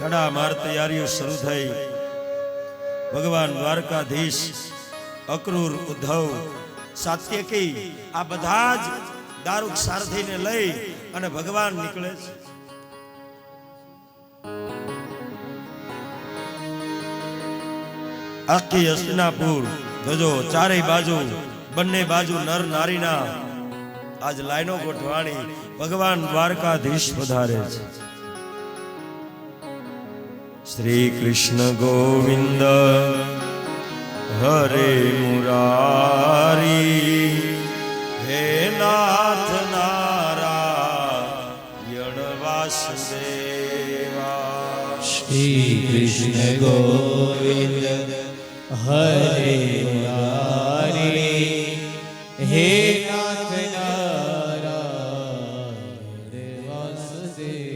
તડામાર તૈયારીઓ શરૂ થઈ। ભગવાન દ્વારકાધીશ, અક્રૂર, ઉદ્ધવ, સાત્યકી આ બધા જ દારૂક સારથીને લઈ અને ભગવાન નીકળે છે। આખી હસ્તિનાપુર જોજો, ચારેય બાજુ, બંને બાજુ નર નારીના આજ લાઈનો ગોઠવાણી ભગવાન દ્વારકાધીશ પધારે છે। શ્રી કૃષ્ણ ગોવિંદ હરે મુરારી, હે નાથ નારાયણ વાસુદેવા। શ્રી કૃષ્ણ ગોવિંદ હરે મુરારી, હે નાથ નારાયણ વાસુદેવ।